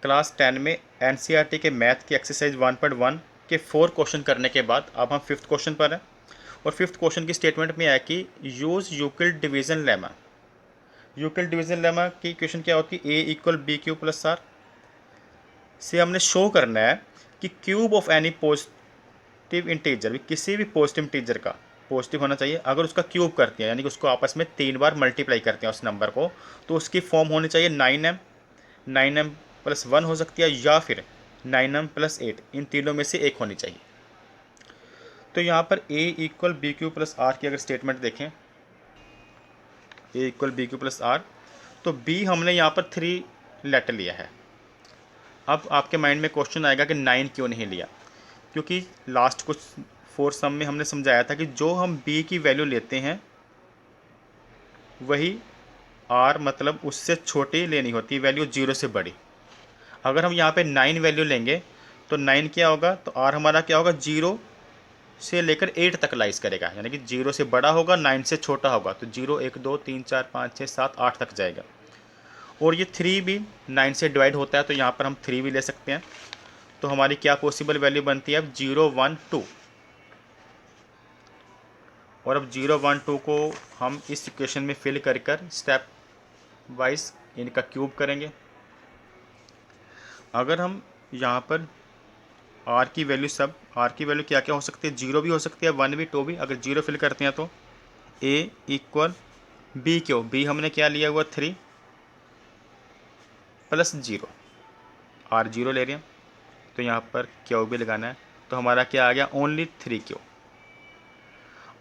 Class 10 में NCERT के math की एक्सरसाइज 1.1 के 4 क्वेश्चन करने के बाद अब हम 5th क्वेश्चन पर हैं। और 5th क्वेश्चन की स्टेटमेंट में है कि use Euclid division lemma. Euclid division lemma की इक्वेशन क्या होती है? A equal B Q plus R से हमने शो करना है कि cube of any positive integer, किसी भी पॉजिटिव इंटीजर का पॉजिटिव होना चाहिए, अगर उसका क्यूब करते हैं यानी कि उसको आपस में 3 बार मल्टीप्लाई करते हैं उस नंबर को, तो उसकी फॉर्म होनी चाहिए 9m प्लस 1 हो सकती है या फिर 9m प्लस 8, इन तीनों में से एक होनी चाहिए। तो यहाँ पर a equal B Q plus r की अगर स्टेटमेंट देखें, a equal B Q plus r, तो b हमने यहाँ पर 3 लेटर लिया है। अब आपके माइंड में क्वेश्चन आएगा कि 9 क्यों नहीं लिया? क्योंकि लास्ट कुछ 4 सम में हमने समझाया था कि जो हम b की वैल्यू लेते हैं वही r मतलब उससे छोटी लेनी होती है, वैल्यू 0 से बड़ी। अगर हम यहाँ पे 9 वैल्यू लेंगे तो 9 क्या होगा, तो r हमारा क्या होगा, 0 से लेकर 8 तक लाइज करेगा, यानी कि 0 से बड़ा होगा 9 से छोटा होगा, तो 0 1 2 3 4 5 6 7 8 तक जाएगा। और ये 3 भी 9 से डिवाइड होता है, तो यहाँ पर हम 3 भी ले सकते हैं। तो हमारी क्या पॉसिबल वैल्यू बनती है अब? 0 1 2। और अब 0 1 2 को हम इस इक्वेशन में फिल कर कर स्टेप वाइज इनका क्यूब करेंगे। अगर हम यहाँ पर आर की वैल्यू क्या क्या हो सकती है? 0 भी हो सकती है, 1 भी, 2 भी। अगर 0 फिल करते हैं तो a इक्वल बी क्यों, बी हमने क्या लिया हुआ 3 प्लस 0, आर 0 ले रहे हैं तो यहाँ पर क्यू भी लगाना है, तो हमारा क्या आ गया? Only 3 Q.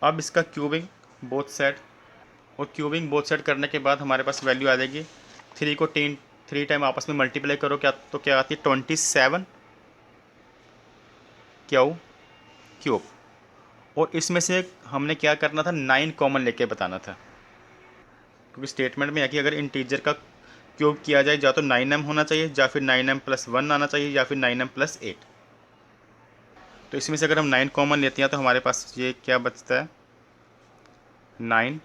अब इसका क्यूबिंग बोथ साइड, और क्यूबिंग बोथ साइड करने के बाद हमारे पास वैल्यू आ जाएगी 3 को 3 टाइम आपस में मल्टीप्लाई करो क्या, तो क्या आती है? 27 क्यू क्यूब। और इसमें से हमने क्या करना था? 9 कॉमन लेके बताना था, क्योंकि स्टेटमेंट में है कि अगर इंटीजर का क्यूब किया जाए या तो 9m होना चाहिए, या फिर 9m प्लस 1 आना चाहिए, या फिर 9m प्लस 8। तो इसमें से अगर हम 9 कॉमन लेते हैं तो हमारे पास ये क्या बचता है? 9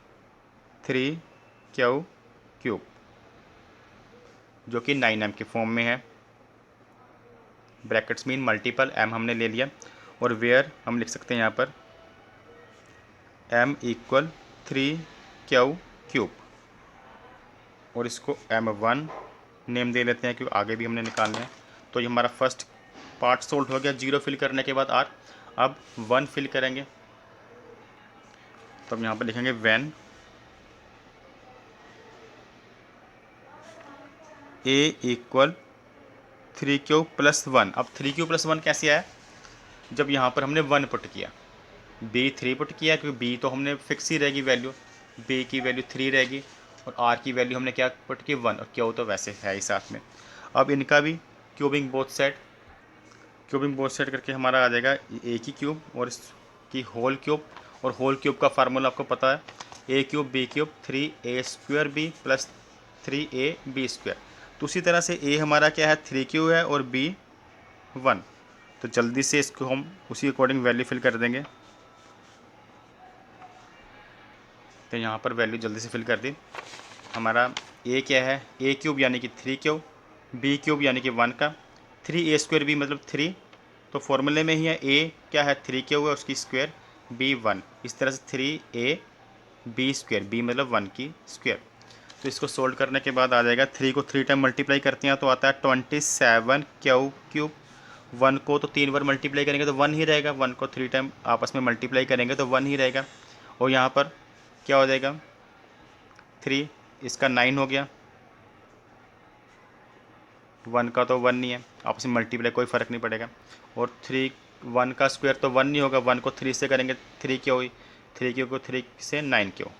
3 क्यू क्यूब, जो कि 9m के फॉर्म में है। ब्रैकेट्स मीन मल्टीपल m हमने ले लिया, और वेयर हम लिख सकते हैं यहाँ पर m इक्वल 3 क्यू क्यूब, और इसको m1 नेम दे लेते हैं क्योंकि आगे भी हमने निकालना है। तो ये हमारा फर्स्ट पार्ट सोल्व हो गया 0 फिल करने के बाद r। अब 1 फिल करेंगे, तो हम यहाँ पर लिखेंगे when a equal 3 Q plus 1। अब 3 क्यू प्लस 1 कैसे आया? जब यहाँ पर हमने 1 पुट किया, b 3 पुट किया, क्योंकि b तो हमने फिक्स ही रहेगी वैल्यू, b की वैल्यू 3 रहेगी, और r की वैल्यू हमने क्या पुट की? 1, और क्यू तो वैसे है ही साथ में। अब इनका भी क्यूबिंग बोथ साइड करके हमारा आ जाएगा एक ही क्यूब और इसकी होल क्यूब। और होल क्यूब का फार्मूला आपको पता है, A cube B cube 3a² B plus 3ab square. तो उसी तरह से a हमारा क्या है? 3q है, और b 1। तो जल्दी से इसको हम उसी अकॉर्डिंग वैल्यू फिल कर देंगे। तो यहाँ पर वैल्यू जल्दी से फिल कर दी। हमारा a क्या है? a क्यूब यानी कि 3q, b क्यूब यानी कि 1 का, 3a² b मतलब 3, तो फॉर्मूले में ही है a क्या है? 3q है, उसकी स्क्वायर, b 1। इस तरह से 3ab स्क्वायर, b मतलब 1 की स्क्वायर। तो इसको सोल्व करने के बाद आ जाएगा 3 को 3 टाइम मल्टीप्लाई करते हैं तो आता है 27 क्यू क्यूब। 1 को तो 3 बार मल्टीप्लाई करेंगे तो 1 ही रहेगा, 1 को 3 टाइम आपस में मल्टीप्लाई करेंगे तो 1 ही रहेगा। और यहाँ पर क्या हो जाएगा? 3, इसका 9 हो गया, 1 का तो 1 नहीं है, आपस में मल्टीप्लाई कोई फ़र्क नहीं पड़ेगा। और 3 1 का स्क्वायर तो 1 नहीं होगा, 1 को 3 से करेंगे 3 क्यों हुई, 3 क्यों को 3 से 9 क्यों,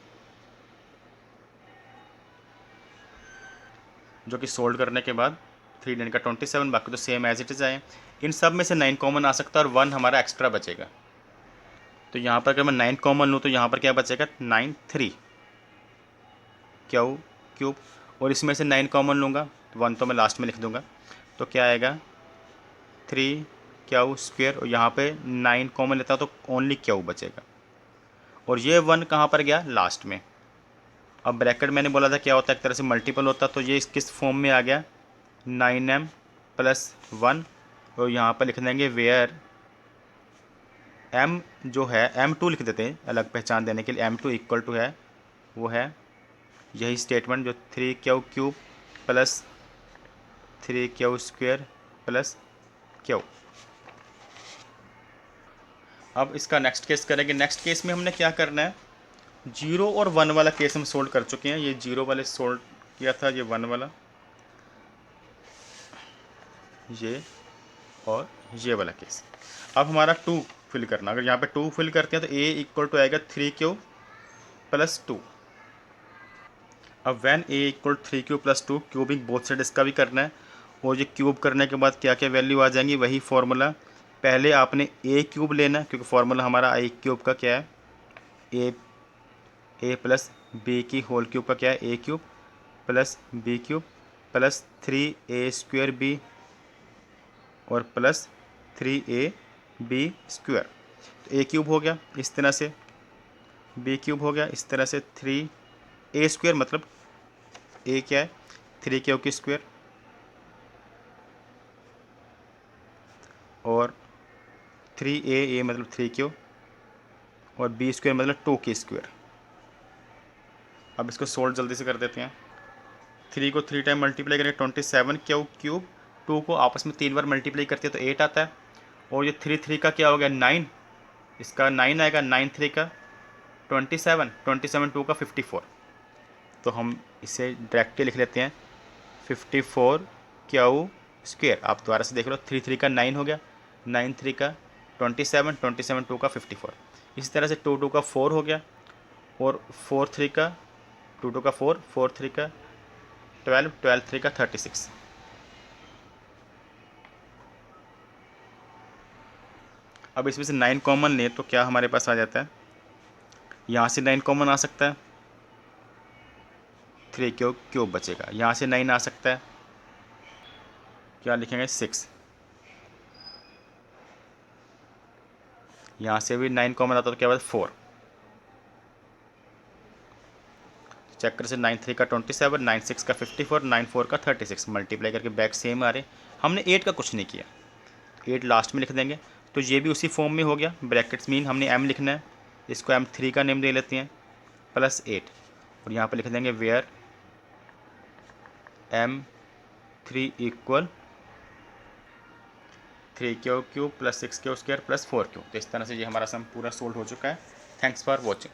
जो कि सोल्व करने के बाद 3 9 का 27, बाकी तो सेम एज इट इज़ आए। इन सब में से 9 कॉमन आ सकता है और 1 हमारा एक्स्ट्रा बचेगा। तो यहाँ पर अगर मैं 9 कॉमन लूँ तो यहाँ पर क्या बचेगा? 9 3 क्यू क्यूब, और इसमें से 9 कॉमन लूँगा, 1 तो मैं लास्ट में लिख दूँगा, तो क्या आएगा? 3 क्यू स्क्वायर, और यहाँ पे 9 कॉमन लेता हूँ तो ओनली क्यू बचेगा। और ये 1 कहाँ पर गया, लास्ट में। अब ब्रैकेट मैंने बोला था क्या होता है, एक तरह से मल्टीपल होता, तो ये किस फॉर्म में आ गया, 9m प्लस 1, और यहाँ पर लिख देंगे वेयर m जो है m2 लिख देते हैं अलग पहचान देने के लिए, m2 इक्वल टू है, वो है यही स्टेटमेंट जो 3q cube plus 3q square plus q। अब इसका नेक्स्ट केस करेंगे। नेक्स्ट केस में हमने क्या करना है, 0 और 1 वाला केस हम सोल्व कर चुके हैं। ये 0 वाले सोल्व किया था, ये 1 वाला, ये और ये वाला केस। अब हमारा 2 फिल करना, अगर यहाँ पे 2 फिल करते हैं तो a इक्वल टू आएगा 3q प्लस 2। अब when a equal 3q plus 2, cubing both side इसका भी करना है, और ये क्यूब करने के बाद क्या क्या वैल्यू आ जाएंगी, वही फार्मूला। पहले आपने a क्यूब लेना, क्योंकि फार्मूला हमारा i क्यूब का क्या है, a प्लस बी की होल क्यूब का क्या है, a cube plus b cube plus 3a square b और प्लस 3ab स्क्वेयर। तो a क्यूब हो गया इस तरह से, b क्यूब हो गया इस तरह से, 3a स्क्वेयर मतलब a क्या है, 3q की स्क्वेयर, और 3a मतलब 3q, और b स्क्वेयर मतलब 2 की स्क्वेयर। अब इसको सोल्व जल्दी से कर देते हैं। 3 को 3 टाइम मल्टीप्लाई करेंगे 27q क्यूब, 2 को आपस में 3 बार मल्टीप्लाई करते हैं तो 8 आता है, और ये 3 का क्या हो गया, 9, इसका 9 आएगा, 9 3 का 27, 27 2 का 54। तो हम इसे डायरेक्टली लिख लेते हैं 54 क्यू स्क्वेयर। आप दोबारा से देख लो, 3 का 9 हो गया, 9 3 का 27, 27 2 का 54। इसी तरह से 2 का 4 हो गया, और 4 3 का 2 का 4, 4 3 का 12, 12 3 का 36। अब इसमें से 9 कॉमन लें तो क्या हमारे पास आ जाता है, यहाँ से 9 कॉमन आ सकता है, 3q क्यूब बचेगा, यहाँ से 9 आ सकता है, क्या लिखेंगे 6, यहाँ से भी 9 कॉमन आता तो क्या बचा 4। चेक कर से 9 3 का 27, 9 6 का 54, 9 4 का 36, मल्टीप्लाई करके बैक सेम आ रहे। हमने 8 का कुछ नहीं किया, 8 लास्ट में लिख देंगे, तो ये भी उसी फॉर्म में हो गया। ब्रैकेट्स मीन हमने m लिखना है, इसको m3 का नेम दे लेते हैं, प्लस 8, और यहाँ पर लिख देंगे where m3 equal 3q cube plus 6q square plus 4q। तो इस तरह से ये हमारा सम पूरा सोल्व हो चुका है। Thanks for watching.